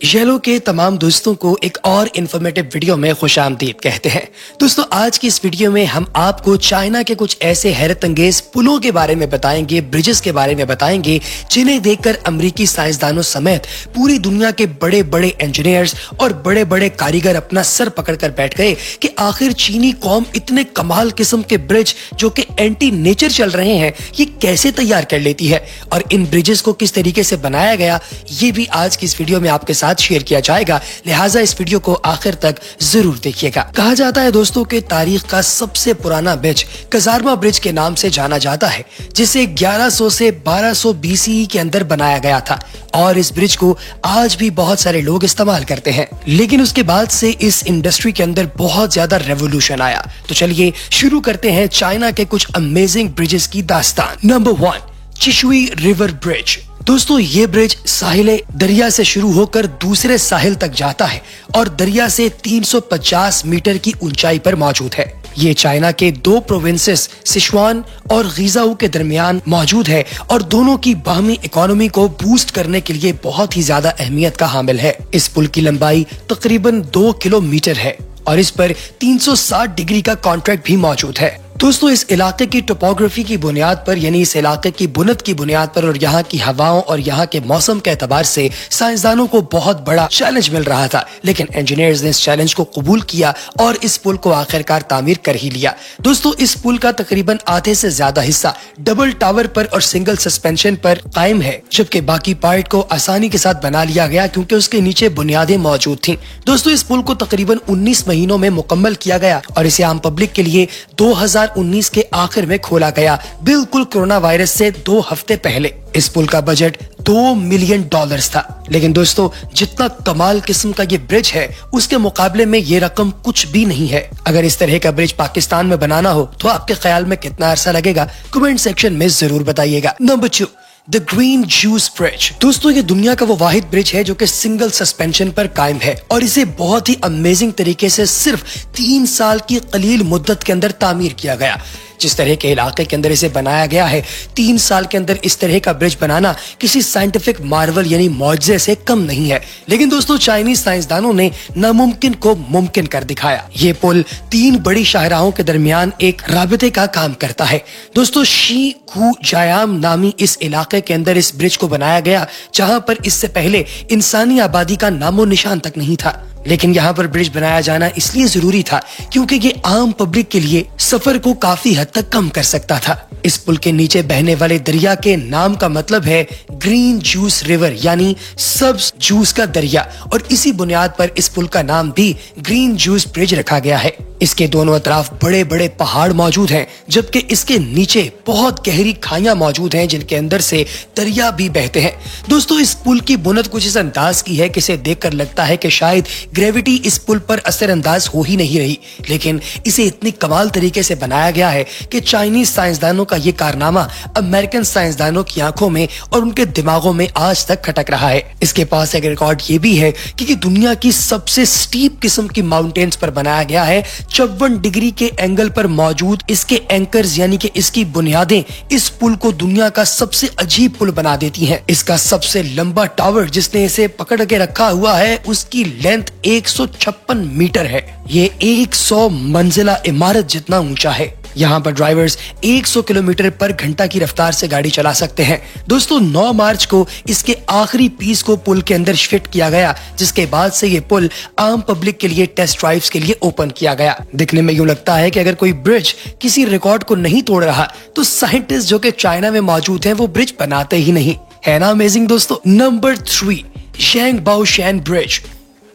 Yellow के तमाम दोस्तों को एक और इन्फॉर्मेटिव वीडियो में खुशामदीद कहते हैं। दोस्तों, आज की इस वीडियो में हम आपको चाइना के कुछ ऐसे हैरत अंगेज पुलों के बारे में बताएंगे, ब्रिजेस के बारे में बताएंगे, जिन्हें देखकर अमेरिकी साइंसदानों समेत पूरी दुनिया के बड़े बड़े इंजीनियर्स और बड़े बड़े कारीगर अपना सर पकड़कर बैठ गए कि आखिर चीनी कौम इतने कमाल किस्म के ब्रिज जो कि एंटी नेचर चल रहे हैं, ये कैसे तैयार कर लेती है और इन ब्रिजेस को किस तरीके से बनाया गया, ये भी आज की इस वीडियो में आपके साथ शेयर किया जाएगा। लिहाजा इस वीडियो को आखिर तक जरूर देखिएगा। कहा जाता है दोस्तों कि तारीख का सबसे पुराना ब्रिज कजारमा ब्रिज के नाम से जाना जाता है, जिसे 1100 से 1200 BCE के अंदर बनाया गया था और इस ब्रिज को आज भी बहुत सारे लोग इस्तेमाल करते हैं। लेकिन उसके बाद से इस इंडस्ट्री के अंदर बहुत ज्यादा रेवोल्यूशन आया। तो चलिए शुरू करते हैं चाइना के कुछ अमेजिंग ब्रिजेस की दास्तान। Number 1, Chishui river bridge. दोस्तों, ये ब्रिज साहिल दरिया से शुरू होकर दूसरे साहिल तक जाता है और दरिया से 350 मीटर की ऊंचाई पर मौजूद है। ये चाइना के दो प्रोविंसेस सिचुआन और गीजाऊ के दरमियान मौजूद है और दोनों की बाहमी इकोनॉमी को बूस्ट करने के लिए बहुत ही ज्यादा अहमियत का हामिल है। इस पुल की लंबाई तकरीबन 2 किलोमीटर है और इस पर 360 डिग्री का कॉन्ट्रैक्ट भी मौजूद है। दोस्तों, इस इलाके की टोपोग्राफी की बुनियाद पर, यानी इस इलाके की बुनत की बुनियाद पर और यहाँ की हवाओं और यहाँ के मौसम के एतबार से साइंसदानों को बहुत बड़ा चैलेंज मिल रहा था, लेकिन इंजीनियर्स ने इस चैलेंज को कबूल किया और इस पुल को आखिरकार तामीर कर ही लिया। दोस्तों, इस पुल का तकरीबन आधे से ज्यादा हिस्सा डबल टावर पर और सिंगल सस्पेंशन पर कायम है, जबकि बाकी पार्ट को आसानी के साथ बना लिया गया क्योंकि उसके नीचे बुनियादें मौजूद थी। दोस्तों, इस पुल को तकरीबन 19 महीनों में मुकम्मल किया गया और इसे आम पब्लिक के लिए 2019 के आखिर में खोला गया, बिल्कुल कोरोना वायरस से 2 हफ्ते पहले। इस पुल का बजट $2 मिलियन था। लेकिन दोस्तों, जितना कमाल किस्म का ये ब्रिज है, उसके मुकाबले में ये रकम कुछ भी नहीं है। अगर इस तरह का ब्रिज पाकिस्तान में बनाना हो तो आपके ख्याल में कितना अरसा लगेगा? कमेंट सेक्शन में जरूर बताइएगा। Number 2, the green juice bridge. दोस्तों, ये दुनिया का वो वाहिद ब्रिज है जो कि सिंगल सस्पेंशन पर कायम है और इसे बहुत ही अमेजिंग तरीके से सिर्फ 3 साल की कलील मुद्दत के अंदर तामीर किया गया। जिस तरह के इलाके के अंदर इसे बनाया गया है, 3 साल के अंदर इस तरह का ब्रिज बनाना किसी साइंटिफिक मार्वल यानी मौजज़े से कम नहीं है। लेकिन दोस्तों, चाइनीज साइंसदानों ने नामुमकिन को मुमकिन कर दिखाया। ये पुल 3 बड़ी शाहराहों के दरमियान एक राबिते का काम करता है। दोस्तों, शी खू जायाम नामी इस इलाके के अंदर इस ब्रिज को बनाया गया, जहां पर इससे पहले इंसानी आबादी का नामो निशान तक नहीं था। लेकिन यहाँ पर ब्रिज बनाया जाना इसलिए जरूरी था क्योंकि ये आम पब्लिक के लिए सफर को काफी हद तक कम कर सकता था। इस पुल के नीचे बहने वाले दरिया के नाम का मतलब है ग्रीन जूस रिवर, यानी सब्ज जूस का दरिया, और इसी बुनियाद पर इस पुल का नाम भी ग्रीन जूस ब्रिज रखा गया है। इसके दोनों अतराफ बड़े बड़े पहाड़ मौजूद हैं, जबकि इसके नीचे बहुत गहरी खाइयां मौजूद हैं जिनके अंदर से दरिया भी बहते हैं। दोस्तों, इस पुल की बुनत कुछ इस अंदाज की है कि इसे देखकर लगता है कि शायद ग्रेविटी इस पुल पर असरअंदाज हो ही नहीं रही, लेकिन इसे इतनी कमाल तरीके से बनाया गया है कि चाइनीज साइंसदानों का ये कारनामा अमेरिकन साइंसदानों की आंखों में और उनके दिमागों में आज तक खटक रहा है। इसके पास एक रिकॉर्ड ये भी है कि दुनिया की सबसे स्टीप किस्म की माउंटेन्स पर बनाया गया है। 54 डिग्री के एंगल पर मौजूद इसके एंकर्स यानी कि इसकी बुनियादें इस पुल को दुनिया का सबसे अजीब पुल बना देती हैं। इसका सबसे लंबा टावर जिसने इसे पकड़ के रखा हुआ है, उसकी लेंथ 156 मीटर है। ये 100 मंजिला इमारत जितना ऊंचा है। यहाँ पर ड्राइवर्स 100 किलोमीटर पर घंटा की रफ्तार से गाड़ी चला सकते हैं। दोस्तों, 9 मार्च को इसके आखिरी पीस को पुल के अंदर फिट किया गया, जिसके बाद से ये पुल आम पब्लिक के लिए टेस्ट ड्राइव्स के लिए ओपन किया गया। दिखने में यूं लगता है कि अगर कोई ब्रिज किसी रिकॉर्ड को नहीं तोड़ रहा तो साइंटिस्ट जो कि चाइना में मौजूद हैं वो ब्रिज बनाते ही नहीं। है ना अमेजिंग दोस्तों। Number 3, Shangbaoshan bridge.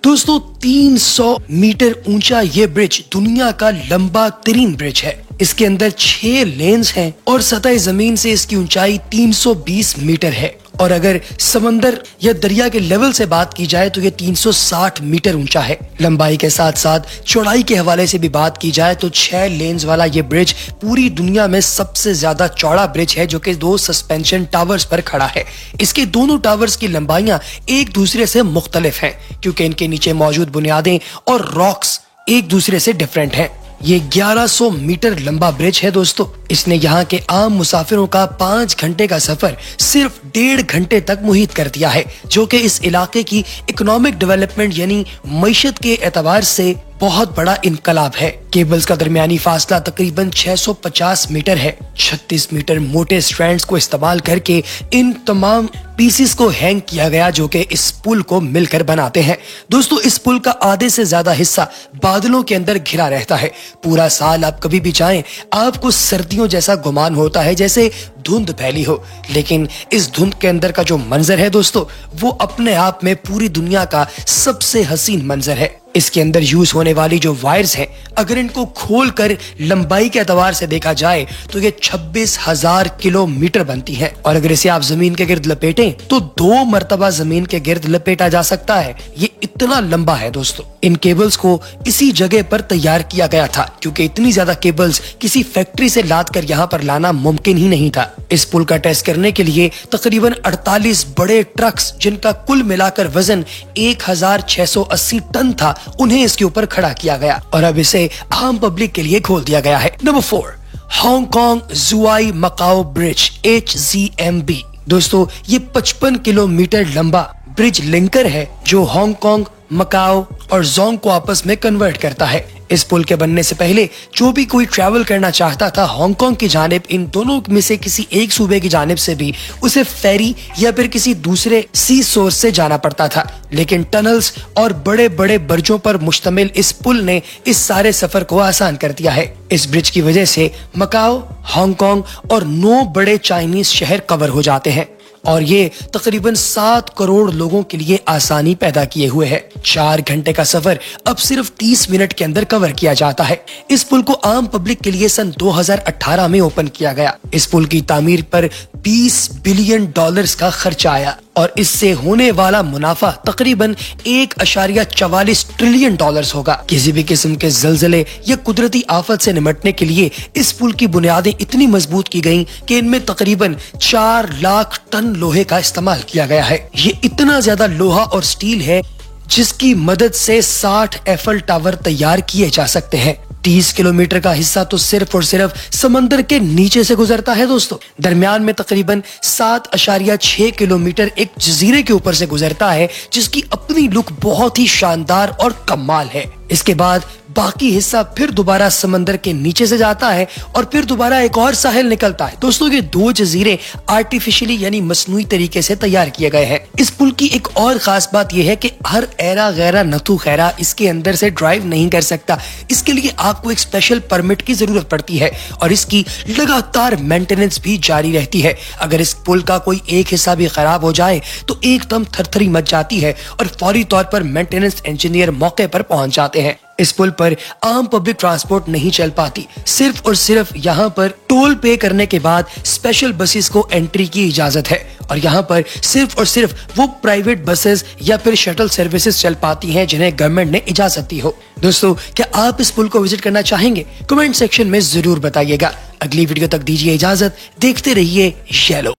दोस्तों, 300 मीटर ऊंचा ये ब्रिज दुनिया का लंबा तरीन ब्रिज है। इसके अंदर 6 लेन्स हैं और सतह जमीन से इसकी ऊंचाई 320 मीटर है और अगर समंदर या दरिया के लेवल से बात की जाए तो ये 360 मीटर ऊंचा है। लंबाई के साथ साथ चौड़ाई के हवाले से भी बात की जाए तो 6 लेन्स वाला ये ब्रिज पूरी दुनिया में सबसे ज्यादा चौड़ा ब्रिज है, जो कि 2 सस्पेंशन टावर्स पर खड़ा है। इसके दोनों टावर्स की लंबाइयां एक दूसरे से मुख्तलिफ हैं क्योंकि इनके नीचे मौजूद बुनियादें और रॉक्स एक दूसरे से डिफरेंट हैं। ये 1100 मीटर लंबा ब्रिज है दोस्तों। इसने यहाँ के आम मुसाफिरों का 5 घंटे का सफर सिर्फ 1.5 घंटे तक मुहित कर दिया है, जो कि इस इलाके की इकोनॉमिक डेवलपमेंट यानी मईशत के एतबार से बहुत बड़ा इनकलाब है। केबल्स का दरमियानी फासला तकरीबन 650 मीटर है। 36 मीटर मोटे स्ट्रैंड्स को इस्तेमाल करके इन तमाम पीसेस को हैंग किया गया, जो कि इस पुल को मिलकर बनाते हैं। दोस्तों, इस पुल का आधे से ज्यादा हिस्सा बादलों के अंदर घिरा रहता है। पूरा साल आप कभी भी जाएं, आपको सर्दियों जैसा गुमान होता है, जैसे धुंध फैली हो। लेकिन इस धुंध के अंदर का जो मंजर है दोस्तों, वो अपने आप में पूरी दुनिया का सबसे हसीन मंजर है। इसके अंदर यूज होने वाली जो वायर्स हैं, अगर इनको खोलकर लंबाई के एतबार से देखा जाए तो ये 26,000 किलोमीटर बनती है। और अगर इसे आप जमीन के गिर्द लपेटें तो 2 मरतबा जमीन के गिर्द लपेटा जा सकता है। ये इतना लंबा है दोस्तों। इन केबल्स को इसी जगह पर तैयार किया गया था, क्योंकि इतनी ज्यादा केबल्स किसी फैक्ट्री से लाद कर यहाँ पर लाना मुमकिन ही नहीं था। इस पुल का टेस्ट करने के लिए तकरीबन 48 बड़े ट्रक्स, जिनका कुल मिलाकर वजन 1680 टन था, उन्हें इसके ऊपर खड़ा किया गया और अब इसे आम पब्लिक के लिए खोल दिया गया है। Number 4, Hong Kong Zhuhai Macau bridge HZMB। दोस्तों, ये 55 किलोमीटर लंबा ब्रिज लिंकर है जो हांगकांग, मकाओ और जोंग को आपस में कन्वर्ट करता है। इस पुल के बनने से पहले जो भी कोई ट्रैवल करना चाहता था हांगकांग की जानिब, इन दोनों में से किसी एक सूबे की जानिब से भी उसे फेरी या फिर किसी दूसरे सी सोर्स से जाना पड़ता था। लेकिन टनल्स और बड़े बड़े बर्जों पर मुश्तमिल इस पुल ने इस सारे सफर को आसान कर दिया है। इस ब्रिज की वजह से मकाओ, हांगकांग और 9 बड़े चाइनीज शहर कवर हो जाते हैं और ये तकरीबन 7 करोड़ लोगों के लिए आसानी पैदा किए हुए है। 4 घंटे का सफर अब सिर्फ 30 मिनट के अंदर कवर किया जाता है। इस पुल को आम पब्लिक के लिए सन 2018 में ओपन किया गया। इस पुल की तामीर पर $20 बिलियन का खर्चा आया और इससे होने वाला मुनाफा तकरीबन $1.44 ट्रिलियन होगा। किसी भी किस्म के जलजले या कुदरती आफत से निपटने के लिए इस पुल की बुनियादें इतनी मजबूत की गईं कि इनमें तकरीबन 4 लाख टन लोहे का इस्तेमाल किया गया है। ये इतना ज्यादा लोहा और स्टील है जिसकी मदद से 60 एफल टावर तैयार किए जा सकते हैं। 30 किलोमीटर का हिस्सा तो सिर्फ और सिर्फ समंदर के नीचे से गुजरता है दोस्तों। दरमियान में तकरीबन 7.6 किलोमीटर एक जजीरे के ऊपर से गुजरता है, जिसकी अपनी लुक बहुत ही शानदार और कमाल है। इसके बाद बाकी हिस्सा फिर दोबारा समंदर के नीचे से जाता है और फिर दोबारा एक और साहिल निकलता है। दोस्तों, ये 2 जजीरे आर्टिफिशियली यानी मसनूई तरीके से तैयार किए गए हैं। इस पुल की एक और खास बात यह है कि हर ऐरा गैरा नथु खैरा इसके अंदर से ड्राइव नहीं कर सकता। इसके लिए आपको एक स्पेशल परमिट की जरूरत पड़ती है और इसकी लगातार मेंटेनेंस भी जारी रहती है। अगर इस पुल का कोई एक हिस्सा भी खराब हो जाए तो एकदम थरथरी मच जाती है और फौरी तौर पर मेंटेनेंस इंजीनियर मौके पर पहुंच जाते हैं। इस पुल पर आम पब्लिक ट्रांसपोर्ट नहीं चल पाती। सिर्फ और सिर्फ यहाँ पर टोल पे करने के बाद स्पेशल बसेस को एंट्री की इजाजत है और यहाँ पर सिर्फ और सिर्फ वो प्राइवेट बसेस या फिर शटल सर्विसेज चल पाती हैं जिन्हें गवर्नमेंट ने इजाजत दी हो। दोस्तों, क्या आप इस पुल को विजिट करना चाहेंगे? कमेंट सेक्शन में जरूर बताइएगा। अगली वीडियो तक दीजिए इजाजत। देखते रहिए येलो।